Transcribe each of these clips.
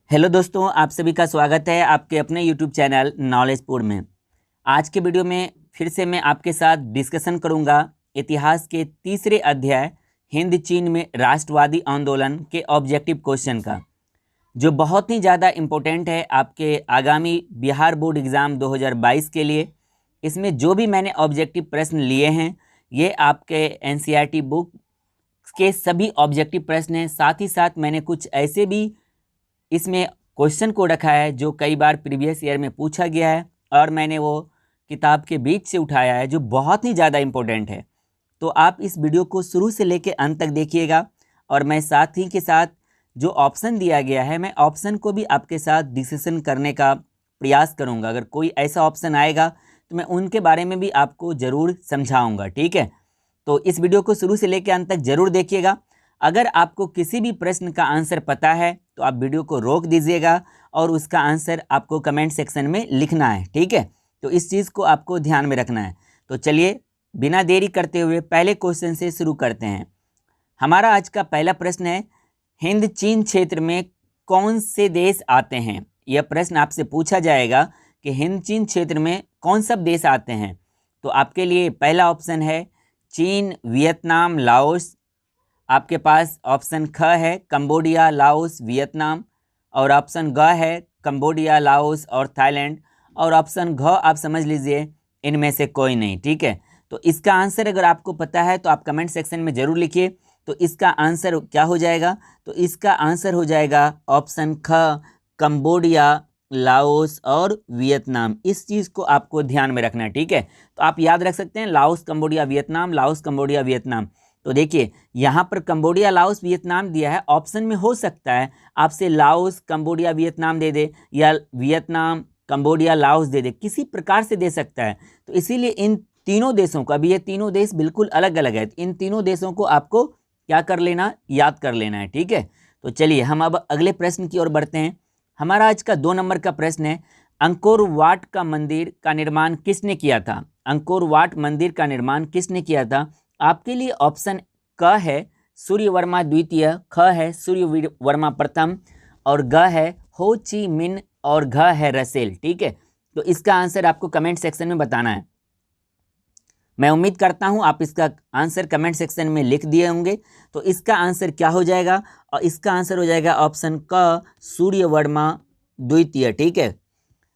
Hello दोस्तों, आप सभी का स्वागत है आपके अपने यूट्यूब चैनल नॉलेजपुर में। आज के वीडियो में फिर से मैं आपके साथ डिस्कशन करूंगा इतिहास के तीसरे अध्याय हिंद चीन में राष्ट्रवादी आंदोलन के ऑब्जेक्टिव क्वेश्चन का, जो बहुत ही ज़्यादा इम्पोर्टेंट है आपके आगामी बिहार बोर्ड एग्ज़ाम 2022 के लिए। इसमें जो भी मैंने ऑब्जेक्टिव प्रश्न लिए हैं ये आपके एनसीईआरटी बुक के सभी ऑब्जेक्टिव प्रश्न हैं। साथ ही साथ मैंने कुछ ऐसे भी इसमें क्वेश्चन को रखा है जो कई बार प्रीवियस ईयर में पूछा गया है और मैंने वो किताब के बीच से उठाया है, जो बहुत ही ज़्यादा इम्पोर्टेंट है। तो आप इस वीडियो को शुरू से लेकर अंत तक देखिएगा और मैं साथ ही के साथ जो ऑप्शन दिया गया है मैं ऑप्शन को भी आपके साथ डिस्कशन करने का प्रयास करूंगा। अगर कोई ऐसा ऑप्शन आएगा तो मैं उनके बारे में भी आपको ज़रूर समझाऊंगा, ठीक है। तो इस वीडियो को शुरू से लेकर अंत तक ज़रूर देखिएगा। अगर आपको किसी भी प्रश्न का आंसर पता है तो आप वीडियो को रोक दीजिएगा और उसका आंसर आपको कमेंट सेक्शन में लिखना है, ठीक है। तो इस चीज़ को आपको ध्यान में रखना है। तो चलिए बिना देरी करते हुए पहले क्वेश्चन से शुरू करते हैं। हमारा आज का पहला प्रश्न है, हिंद चीन क्षेत्र में कौन से देश आते हैं। यह प्रश्न आपसे पूछा जाएगा कि हिंद चीन क्षेत्र में कौन सब देश आते हैं। तो आपके लिए पहला ऑप्शन है चीन, वियतनाम, लाओस। आपके पास ऑप्शन ख है कंबोडिया, लाओस, वियतनाम। और ऑप्शन ग है कंबोडिया, लाओस और थाईलैंड। और ऑप्शन घ आप समझ लीजिए इनमें से कोई नहीं, ठीक है। तो इसका आंसर अगर आपको पता है तो आप कमेंट सेक्शन में ज़रूर लिखिए। तो इसका आंसर क्या हो जाएगा? तो इसका आंसर हो जाएगा ऑप्शन ख कंबोडिया, लाओस और वियतनाम। इस चीज़ को आपको ध्यान में रखना है, ठीक है। तो आप याद रख सकते हैं Laos, Cambodia, Vietnam, Laos, Cambodia, Vietnam. तो देखिए यहाँ पर कंबोडिया, लाओस, वियतनाम दिया है। ऑप्शन में हो सकता है आपसे लाओस, कंबोडिया, वियतनाम दे दे या वियतनाम, कंबोडिया, लाओस दे दे, किसी प्रकार से दे सकता है। तो इसीलिए इन तीनों देशों को, अभी ये तीनों देश बिल्कुल अलग अलग है, इन तीनों देशों को आपको क्या कर लेना, याद कर लेना है, ठीक है। तो चलिए हम अब अगले प्रश्न की ओर बढ़ते हैं। हमारा आज का 2 नंबर का प्रश्न है, अंकोर वाट का मंदिर का निर्माण किसने किया था। अंकोर वाट मंदिर का निर्माण किसने किया था? आपके लिए ऑप्शन क है सूर्यवर्मा द्वितीय, ख है सूर्यवर्मा प्रथम और ग है हो ची मिन और घ है रसेल, ठीक है। तो इसका आंसर आपको कमेंट सेक्शन में बताना है। मैं उम्मीद करता हूं आप इसका आंसर कमेंट सेक्शन में लिख दिए होंगे। तो इसका आंसर क्या हो जाएगा? और इसका आंसर हो जाएगा ऑप्शन क सूर्यवर्मा द्वितीय, ठीक है।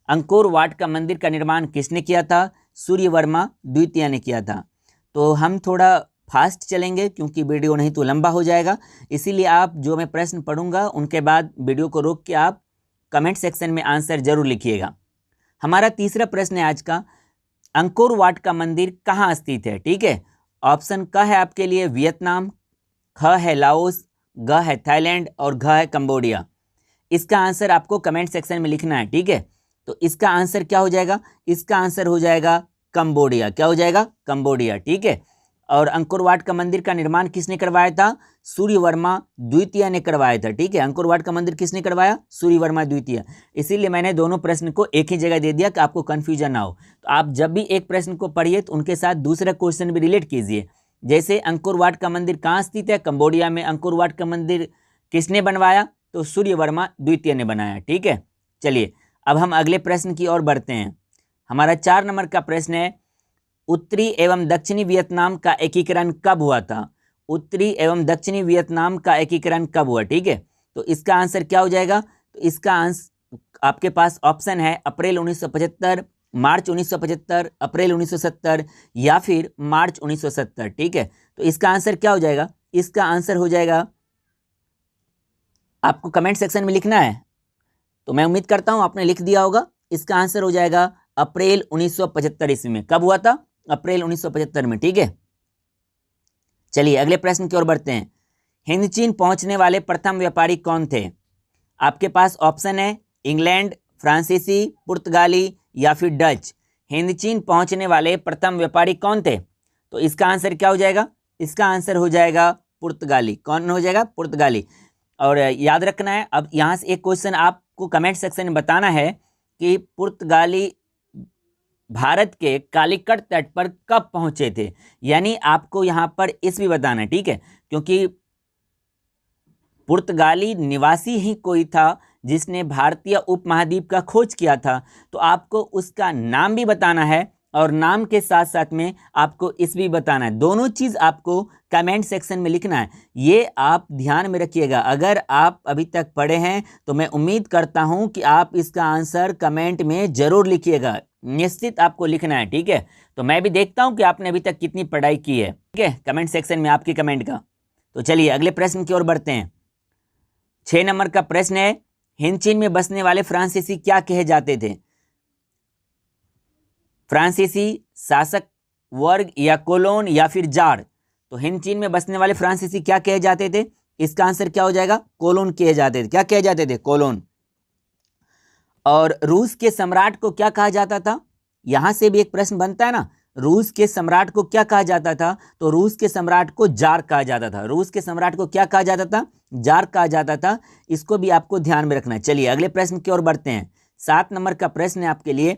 अंकोर वाट का मंदिर का निर्माण किसने किया था? सूर्यवर्मा द्वितीय ने किया था। तो हम थोड़ा फास्ट चलेंगे क्योंकि वीडियो नहीं तो लंबा हो जाएगा। इसीलिए आप जो मैं प्रश्न पढ़ूंगा उनके बाद वीडियो को रोक के आप कमेंट सेक्शन में आंसर जरूर लिखिएगा। हमारा तीसरा प्रश्न है आज का, अंकोर वाट का मंदिर कहाँ स्थित है, ठीक है। ऑप्शन क है आपके लिए वियतनाम, ख है लाओस, ग है थाईलैंड और घ है कंबोडिया। इसका आंसर आपको कमेंट सेक्शन में लिखना है, ठीक है। तो इसका आंसर क्या हो जाएगा? इसका आंसर हो जाएगा कंबोडिया। क्या हो जाएगा? कंबोडिया, ठीक है। और अंकोर वाट का मंदिर का निर्माण किसने करवाया था? सूर्यवर्मा द्वितीय ने करवाया था, ठीक है। अंकोर वाट का मंदिर किसने करवाया? सूर्यवर्मा द्वितीय। इसीलिए मैंने दोनों प्रश्न को एक ही जगह दे दिया कि आपको कंफ्यूजन ना हो। तो आप जब भी एक प्रश्न को पढ़िए तो उनके साथ दूसरा क्वेश्चन भी रिलेट कीजिए। जैसे अंकोर वाट का मंदिर कहाँ स्थित है? कंबोडिया में। अंकोर वाट का मंदिर किसने बनवाया? तो सूर्यवर्मा द्वितीय ने बनाया, ठीक है। चलिए अब हम अगले प्रश्न की ओर बढ़ते हैं। हमारा 4 नंबर का प्रश्न है, उत्तरी एवं दक्षिणी वियतनाम का एकीकरण कब हुआ था? उत्तरी एवं दक्षिणी वियतनाम का एकीकरण कब हुआ, ठीक है। तो इसका आंसर क्या हो जाएगा? तो इसका आंसर आपके पास ऑप्शन है अप्रैल 1975, मार्च 1975, अप्रैल 1970 या फिर मार्च 1970, ठीक है। तो इसका आंसर क्या हो जाएगा? इसका आंसर हो जाएगा, आपको कमेंट सेक्शन में लिखना है। तो मैं उम्मीद करता हूं आपने लिख दिया होगा। इसका आंसर हो जाएगा अप्रैल 1975 ईस्वी में। कब हुआ था? अप्रैल 1975 में, ठीक है। चलिए अगले प्रश्न की ओर बढ़ते हैं। हिंद चीन पहुंचने वाले प्रथम व्यापारी कौन थे? आपके पास ऑप्शन है इंग्लैंड, फ्रांसीसी, पुर्तगाली या फिर डच। हिंद चीन पहुंचने वाले प्रथम व्यापारी कौन थे? तो इसका आंसर क्या हो जाएगा? इसका आंसर हो जाएगा पुर्तगाली। कौन हो जाएगा? पुर्तगाली। और याद रखना है, अब यहाँ से एक क्वेश्चन आपको कमेंट सेक्शन में बताना है कि पुर्तगाली भारत के कालीकट तट पर कब पहुंचे थे। यानी आपको यहाँ पर ईस्वी बताना है, ठीक है। क्योंकि पुर्तगाली निवासी ही कोई था जिसने भारतीय उपमहाद्वीप का खोज किया था। तो आपको उसका नाम भी बताना है और नाम के साथ साथ में आपको इस भी बताना है। दोनों चीज़ आपको कमेंट सेक्शन में लिखना है। ये आप ध्यान में रखिएगा। अगर आप अभी तक पढ़े हैं तो मैं उम्मीद करता हूं कि आप इसका आंसर कमेंट में ज़रूर लिखिएगा। निश्चित आपको लिखना है, ठीक है। तो मैं भी देखता हूं कि आपने अभी तक कितनी पढ़ाई की है, ठीक है, कमेंट सेक्शन में आपकी कमेंट का। तो चलिए अगले प्रश्न की ओर बढ़ते हैं। 6 नंबर का प्रश्न है, हिंद चीन में बसने वाले फ्रांसीसी क्या कहे जाते थे? फ्रांसीसी, शासक वर्ग या कोलोन या फिर जार? तो हिंद चीन में बसने वाले फ्रांसीसी क्या कहे जाते थे? इसका आंसर क्या हो जाएगा? कोलोन कहे जाते थे। क्या कहे जाते थे? कोलोन। और रूस के सम्राट को क्या कहा जाता था? यहां से भी एक प्रश्न बनता है ना, रूस के सम्राट को क्या कहा जाता था? तो रूस के सम्राट को जार कहा जाता था। रूस के सम्राट को क्या कहा जाता था? जार कहा जाता था। इसको भी आपको ध्यान में रखना है। चलिए अगले प्रश्न की ओर बढ़ते हैं। 7 नंबर का प्रश्न है आपके लिए,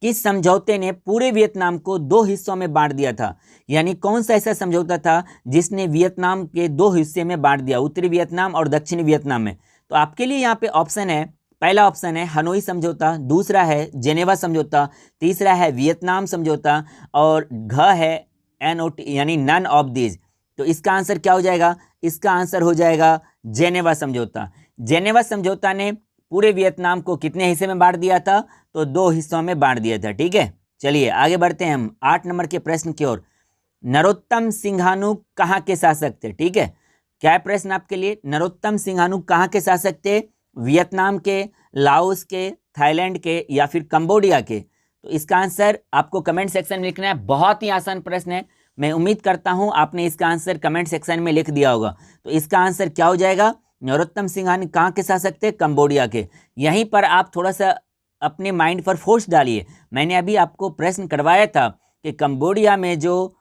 किस समझौते ने पूरे वियतनाम को 2 हिस्सों में बांट दिया था? यानी कौन सा ऐसा समझौता था जिसने वियतनाम के 2 हिस्से में बांट दिया, उत्तरी वियतनाम और दक्षिणी वियतनाम में? तो आपके लिए यहाँ पे ऑप्शन है, पहला ऑप्शन है हनोई समझौता, दूसरा है जेनेवा समझौता, तीसरा है वियतनाम समझौता और घ है NOT यानी नन ऑफ दीज। तो इसका आंसर क्या हो जाएगा? इसका आंसर हो जाएगा जेनेवा समझौता। जेनेवा समझौता ने पूरे वियतनाम को कितने हिस्से में बांट दिया था? तो 2 हिस्सों में बांट दिया था, ठीक है। चलिए आगे बढ़ते हैं हम 8 नंबर के प्रश्न की ओर। नरोत्तम सिंघानु कहाँ के शासक थे? ठीक है, क्या है प्रश्न आपके लिए? नरोत्तम सिंघानु कहाँ के शासक थे? वियतनाम के, लाओस के, थाईलैंड के या फिर कंबोडिया के? तो इसका आंसर आपको कमेंट सेक्शन में लिखना है। बहुत ही आसान प्रश्न है, मैं उम्मीद करता हूं आपने इसका आंसर कमेंट सेक्शन में लिख दिया होगा। तो इसका आंसर क्या हो जाएगा? नरोत्तम सिंघानु कहाँ के शासक थे? कंबोडिया के। यहीं पर आप थोड़ा सा अपने माइंड पर फोर्स डालिए। मैंने अभी आपको प्रश्न करवाया था कि कंबोडिया में जो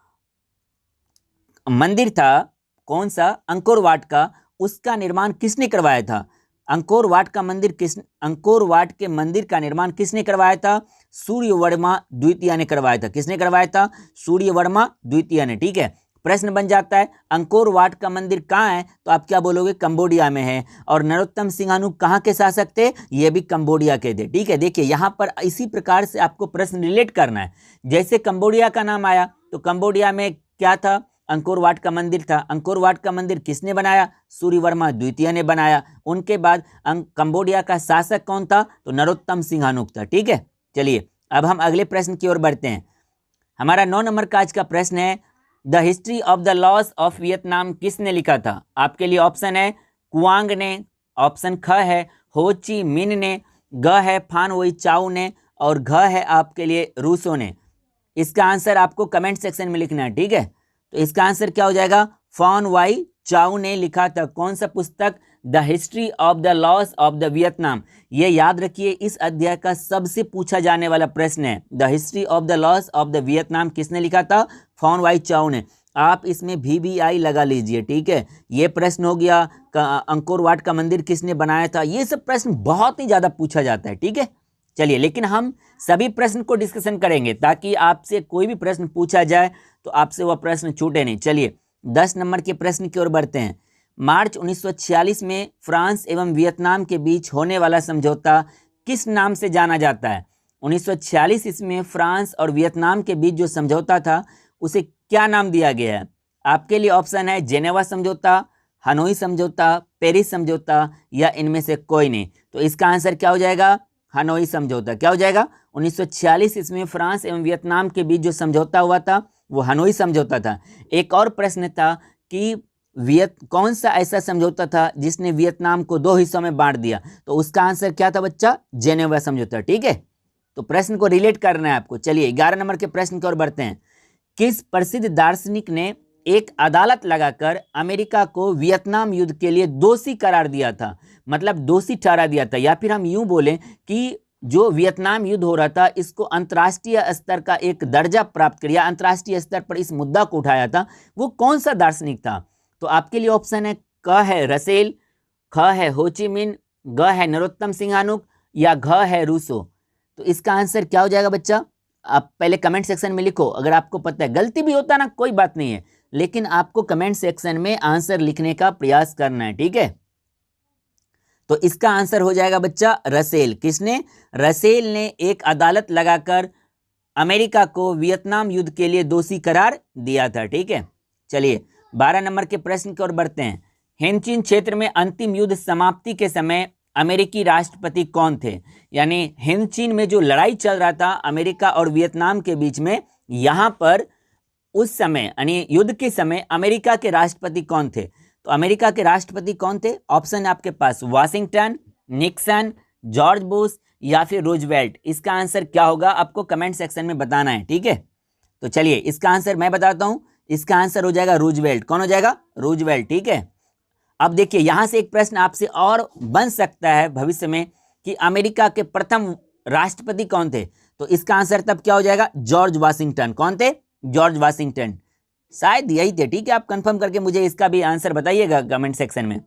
मंदिर था, कौन सा? अंकोर वाट का, उसका निर्माण किसने करवाया था? अंकोर वाट का मंदिर अंकोर वाट के मंदिर का निर्माण किसने करवाया था? सूर्यवर्मा द्वितीय ने करवाया था। किसने करवाया था? सूर्यवर्मा द्वितीय ने, ठीक है। प्रश्न बन जाता है अंकोर वाट का मंदिर कहाँ है? तो आप क्या बोलोगे? कंबोडिया में है। और नरोत्तम सिंघानु कहाँ के शासक थे? ये भी कंबोडिया के थे, ठीक है। देखिए यहाँ पर इसी प्रकार से आपको प्रश्न रिलेट करना है। जैसे कंबोडिया का नाम आया तो कंबोडिया में क्या था? अंकोर वाट का मंदिर था। अंकोर वाट का मंदिर किसने बनाया? सूर्यवर्मा द्वितीय ने बनाया। उनके बाद कंबोडिया का शासक कौन था? तो नरोत्तम सिंघानु था, ठीक है। चलिए अब हम अगले प्रश्न की ओर बढ़ते हैं। हमारा 9 नंबर का आज का प्रश्न है, the history of the loss of Vietnam किसने लिखा था? आपके लिए ऑप्शन है कुआंग ने, ऑप्शन ख है हो ची मिन ने, ग है फान वोई चाउ ने और घ है आपके लिए रूसो ने। इसका आंसर आपको कमेंट सेक्शन में लिखना है, ठीक है। तो इसका आंसर क्या हो जाएगा? फॉन वाई चाउ ने लिखा था। कौन सा पुस्तक? The history of the loss of the Vietnam. ये याद रखिए, इस अध्याय का सबसे पूछा जाने वाला प्रश्न है। The history of the loss of the Vietnam किसने लिखा था? फॉन वाई चाउ ने। आप इसमें VBI लगा लीजिए, ठीक है। ये प्रश्न हो गया, अंकोर वाट का मंदिर किसने बनाया था। ये सब प्रश्न बहुत ही ज़्यादा पूछा जाता है, ठीक है। चलिए लेकिन हम सभी प्रश्न को डिस्कशन करेंगे ताकि आपसे कोई भी प्रश्न पूछा जाए तो आपसे वह प्रश्न छूटे नहीं। चलिए 10 नंबर के प्रश्न की ओर बढ़ते हैं। मार्च 1946 में फ्रांस एवं वियतनाम के बीच होने वाला समझौता किस नाम से जाना जाता है? 1946 इसमें फ्रांस और वियतनाम के बीच जो समझौता था उसे क्या नाम दिया गया है? आपके लिए ऑप्शन है जेनेवा समझौता, हनोई समझौता, पेरिस समझौता या इनमें से कोई नहीं। तो इसका आंसर क्या हो जाएगा? हनोई समझौता। क्या हो जाएगा? 1946 इसमें फ्रांस एवं वियतनाम के बीच जो समझौता हुआ था वो हनोई समझौता था। एक और प्रश्न था कि कौन सा ऐसा समझौता था जिसने वियतनाम को 2 हिस्सों में बांट दिया? तो उसका आंसर क्या था बच्चा? जेनेवा समझौता, ठीक है। तो प्रश्न को रिलेट करना है आपको। चलिए 11 नंबर के प्रश्न की ओर बढ़ते हैं। किस प्रसिद्ध दार्शनिक ने एक अदालत लगाकर अमेरिका को वियतनाम युद्ध के लिए दोषी करार दिया था? मतलब दोषी ठहरा दिया था, या फिर हम यूं बोलें कि जो वियतनाम युद्ध हो रहा था इसको अंतर्राष्ट्रीय स्तर का एक दर्जा प्राप्त किया, अंतर्राष्ट्रीय स्तर पर इस मुद्दा को उठाया था, वो कौन सा दार्शनिक था? तो आपके लिए ऑप्शन है क है रसेल, ख है होचिमिन, ग है नरोत्तम सिंघानु या घ है रूसो। तो इसका आंसर क्या हो जाएगा बच्चा? आप पहले कमेंट सेक्शन में लिखो। अगर आपको पता है, गलती भी होता ना कोई बात नहीं है, लेकिन आपको कमेंट सेक्शन में आंसर लिखने का प्रयास करना है, ठीक है। तो इसका आंसर हो जाएगा बच्चा रसेल। किसने? रसेल ने एक अदालत लगाकर अमेरिका को वियतनाम युद्ध के लिए दोषी करार दिया था। ठीक है, चलिए 12 नंबर के प्रश्न की ओर बढ़ते हैं। हिंद चीन क्षेत्र में अंतिम युद्ध समाप्ति के समय अमेरिकी राष्ट्रपति कौन थे? यानी हिंद चीन में जो लड़ाई चल रहा था अमेरिका और वियतनाम के बीच में, यहां पर उस समय यानी युद्ध के समय अमेरिका के राष्ट्रपति कौन थे? तो अमेरिका के राष्ट्रपति कौन थे? ऑप्शन है आपके पास वाशिंगटन, निक्सन, जॉर्ज बुश या फिर रूजवेल्ट। इसका आंसर क्या होगा आपको कमेंट सेक्शन में बताना है। ठीक है, तो चलिए इसका आंसर मैं बताता हूं। इसका आंसर हो जाएगा रूजवेल्ट। कौन हो जाएगा? रूजवेल्ट। ठीक है, अब देखिए यहां से एक प्रश्न आपसे और बन सकता है भविष्य में कि अमेरिका के प्रथम राष्ट्रपति कौन थे? तो इसका आंसर तब क्या हो जाएगा? George Washington. कौन थे? जॉर्ज वाशिंगटन, शायद यही थे। ठीक है, आप कंफर्म करके मुझे इसका भी आंसर बताइएगा कमेंट सेक्शन में।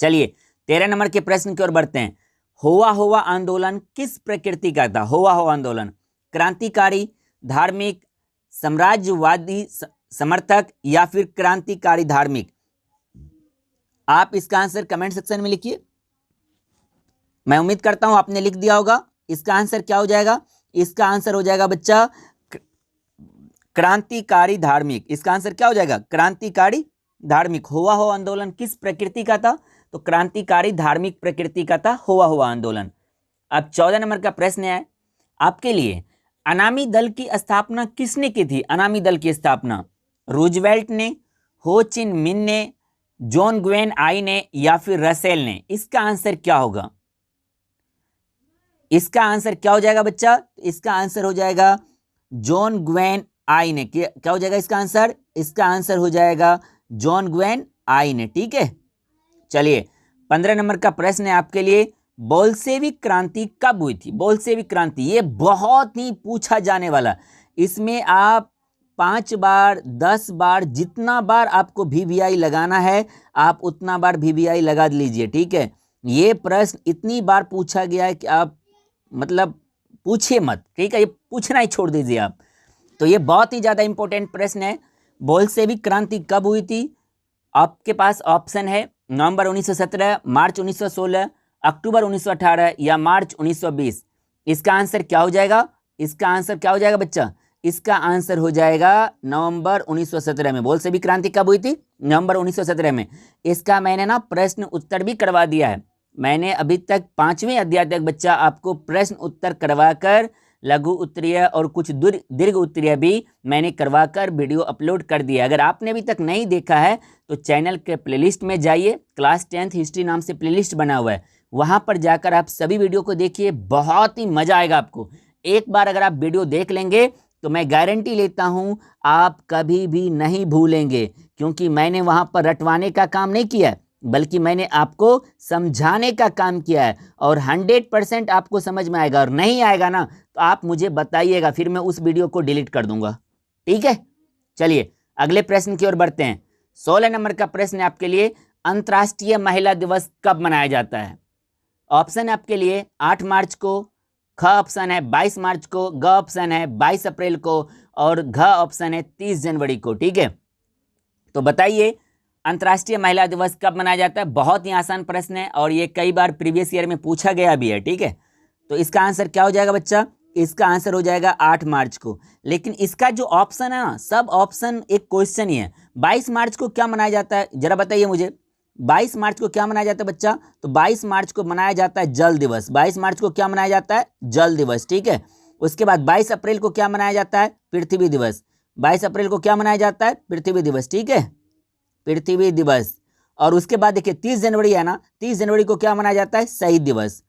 चलिए 13 नंबर के प्रश्न की ओर बढ़ते हैं। होवा होवा आंदोलन किस प्रकृति का था? होवा होवा आंदोलन क्रांतिकारी, धार्मिक, साम्राज्यवादी समर्थक या फिर क्रांतिकारी धार्मिक? आप इसका आंसर कमेंट सेक्शन में लिखिए। मैं उम्मीद करता हूं आपने लिख दिया होगा। इसका आंसर क्या हो जाएगा? इसका आंसर हो जाएगा बच्चा क्रांतिकारी धार्मिक। इसका आंसर क्या हो जाएगा? क्रांतिकारी धार्मिक। होवा होवा आंदोलन किस प्रकृति का था? तो क्रांतिकारी धार्मिक प्रकृति का था होवा होवा आंदोलन। अब 14 नंबर का प्रश्न है आपके लिए। अनामी दल की स्थापना किसने की थी? अनामी दल की स्थापना रूजवेल्ट ने, हो चिन मिन ने, जॉन ग्वेन आई ने या फिर रसेल ने? इसका आंसर क्या होगा? इसका आंसर क्या हो जाएगा बच्चा? इसका आंसर हो जाएगा जॉन ग्वेन आई ने। क्या हो जाएगा इसका आंसर? इसका आंसर हो जाएगा जॉन ग्वेन आई ने। ठीक है, चलिए 15 नंबर का प्रश्न है आपके लिए। बोल्शेविक क्रांति कब हुई थी? बोल्शेविक क्रांति ये बहुत ही पूछा जाने वाला। इसमें आप 5 बार 10 बार जितना बार आपको VVI लगाना है आप उतना बार VVI लगा लीजिए। ठीक है, ये प्रश्न इतनी बार पूछा गया है कि आप मतलब पूछिए मत। ठीक है, ये पूछना ही छोड़ दीजिए आप। तो ये बहुत ही ज़्यादा इंपॉर्टेंट प्रश्न है। बोल्शेविक क्रांति कब हुई थी? आपके पास ऑप्शन है नवंबर 1917, मार्च 1916, अक्टूबर 1918 या मार्च 1920। इसका आंसर क्या हो जाएगा? इसका आंसर क्या हो जाएगा बच्चा? इसका आंसर हो जाएगा नवंबर 1917 में। बोल्शेविक क्रांति कब हुई थी? नवंबर 1917 में। इसका मैंने ना प्रश्न उत्तर भी करवा दिया है। मैंने अभी तक 5वें अध्याय तक बच्चा आपको प्रश्न उत्तर करवाकर लघु उत्तरीय और कुछ दीर्घ उत्तरीय भी मैंने करवाकर वीडियो अपलोड कर दिया। अगर आपने अभी तक नहीं देखा है तो चैनल के प्लेलिस्ट में जाइए। क्लास 10th हिस्ट्री नाम से प्लेलिस्ट बना हुआ है, वहां पर जाकर आप सभी वीडियो को देखिए। बहुत ही मजा आएगा आपको। एक बार अगर आप वीडियो देख लेंगे तो मैं गारंटी लेता हूं आप कभी भी नहीं भूलेंगे, क्योंकि मैंने वहां पर रटवाने का काम नहीं किया है बल्कि मैंने आपको समझाने का काम किया है। और 100% आपको समझ में आएगा। और नहीं आएगा ना तो आप मुझे बताइएगा, फिर मैं उस वीडियो को डिलीट कर दूंगा। ठीक है, चलिए अगले प्रश्न की ओर बढ़ते हैं। 16 नंबर का प्रश्न है आपके लिए। अंतर्राष्ट्रीय महिला दिवस कब मनाया जाता है? ऑप्शन है आपके लिए 8 मार्च को, ख ऑप्शन है 22 मार्च को, ग ऑप्शन है 22 अप्रैल को और घ ऑप्शन है 30 जनवरी को। ठीक है, तो बताइए अंतर्राष्ट्रीय महिला दिवस कब मनाया जाता है? बहुत ही आसान प्रश्न है और ये कई बार प्रीवियस ईयर में पूछा गया भी है। ठीक है, तो इसका आंसर क्या हो जाएगा बच्चा? इसका आंसर हो जाएगा 8 मार्च को। लेकिन इसका जो ऑप्शन है ना, सब ऑप्शन एक क्वेश्चन ही है। 22 मार्च को क्या मनाया जाता है जरा बताइए मुझे। 22 मार्च को क्या मनाया जाता है बच्चा? तो 22 मार्च को मनाया जाता है जल दिवस। 22 मार्च को क्या मनाया जाता है? जल दिवस। ठीक है, उसके बाद 22 अप्रैल को क्या मनाया जाता है? पृथ्वी दिवस। 22 अप्रैल को क्या मनाया जाता है? पृथ्वी दिवस। ठीक है, पृथ्वी दिवस। और उसके बाद देखिए 30 जनवरी है ना, 30 जनवरी को क्या मनाया जाता है? शहीद दिवस।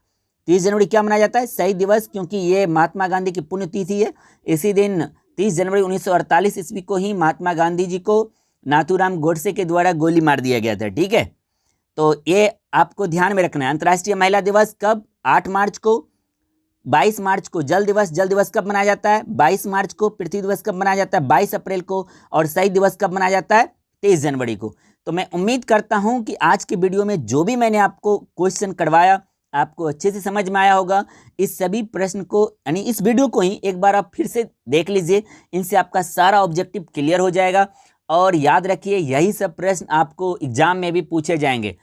30 जनवरी क्या मनाया जाता है? शहीद दिवस, क्योंकि ये महात्मा गांधी की पुण्यतिथि है। इसी दिन 30 जनवरी 1948 ईस्वी को ही महात्मा गांधी जी को नाथूराम गोडसे के द्वारा गोली मार दिया गया था। ठीक है, तो ये आपको ध्यान में रखना है। अंतर्राष्ट्रीय महिला दिवस कब? 8 मार्च को। 22 मार्च को जल दिवस। जल दिवस कब मनाया जाता है? 22 मार्च को। पृथ्वी दिवस कब मनाया जाता है? 22 अप्रैल को। और शहीद दिवस कब मनाया जाता है? 23 जनवरी को। तो मैं उम्मीद करता हूं कि आज के वीडियो में जो भी मैंने आपको क्वेश्चन करवाया आपको अच्छे से समझ में आया होगा। इस सभी प्रश्न को यानी इस वीडियो को ही एक बार आप फिर से देख लीजिए। इनसे आपका सारा ऑब्जेक्टिव क्लियर हो जाएगा। और याद रखिए यही सब प्रश्न आपको एग्जाम में भी पूछे जाएंगे।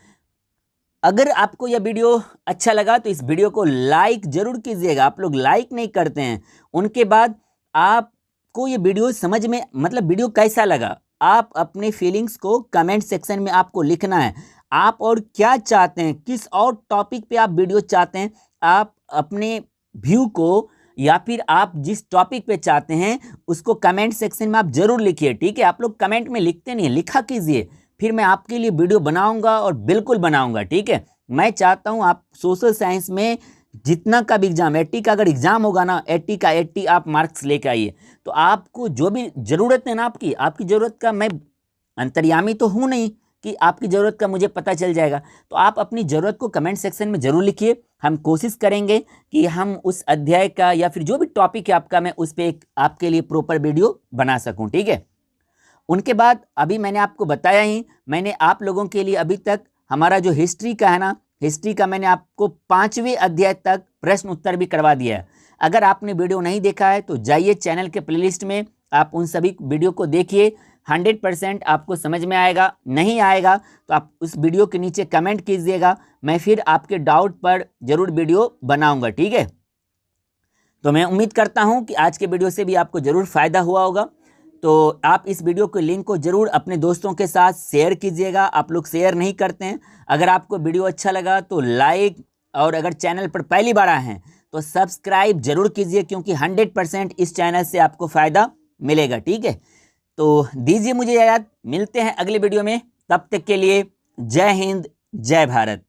अगर आपको यह वीडियो अच्छा लगा तो इस वीडियो को लाइक जरूर कीजिएगा। आप लोग लाइक नहीं करते हैं। उनके बाद आपको ये वीडियो समझ में मतलब वीडियो कैसा लगा, आप अपने फीलिंग्स को कमेंट सेक्शन में आपको लिखना है। आप और क्या चाहते हैं, किस और टॉपिक पे आप वीडियो चाहते हैं, आप अपने व्यू को या फिर आप जिस टॉपिक पे चाहते हैं उसको कमेंट सेक्शन में आप जरूर लिखिए। ठीक है, आप लोग कमेंट में लिखते नहीं, लिखा कीजिए, फिर मैं आपके लिए वीडियो बनाऊंगा और बिल्कुल बनाऊंगा। ठीक है, मैं चाहता हूं आप सोशल साइंस में जितना का भी एग्जाम, 80 का अगर एग्जाम होगा ना, 80 का 80 आप मार्क्स लेके आइए। तो आपको जो भी ज़रूरत है ना, आपकी ज़रूरत का, मैं अंतर्यामी तो हूँ नहीं कि आपकी ज़रूरत का मुझे पता चल जाएगा। तो आप अपनी ज़रूरत को कमेंट सेक्शन में ज़रूर लिखिए। हम कोशिश करेंगे कि हम उस अध्याय का या फिर जो भी टॉपिक है आपका, मैं उस पर एक आपके लिए प्रॉपर वीडियो बना सकूँ। ठीक है, उनके बाद अभी मैंने आपको बताया ही, मैंने आप लोगों के लिए अभी तक हमारा जो हिस्ट्री का है ना, हिस्ट्री का मैंने आपको 5वें अध्याय तक प्रश्न उत्तर भी करवा दिया है। अगर आपने वीडियो नहीं देखा है तो जाइए चैनल के प्लेलिस्ट में, आप उन सभी वीडियो को देखिए। 100% आपको समझ में आएगा। नहीं आएगा तो आप उस वीडियो के नीचे कमेंट कीजिएगा, मैं फिर आपके डाउट पर जरूर वीडियो बनाऊंगा। ठीक है, तो मैं उम्मीद करता हूं कि आज के वीडियो से भी आपको जरूर फ़ायदा हुआ होगा। तो आप इस वीडियो के लिंक को जरूर अपने दोस्तों के साथ शेयर कीजिएगा। आप लोग शेयर नहीं करते हैं। अगर आपको वीडियो अच्छा लगा तो लाइक, और अगर चैनल पर पहली बार आए हैं तो सब्सक्राइब जरूर कीजिए, क्योंकि 100% इस चैनल से आपको फ़ायदा मिलेगा। ठीक है, तो दीजिए मुझे याद, मिलते हैं अगले वीडियो में। तब तक के लिए जय हिंद, जय भारत।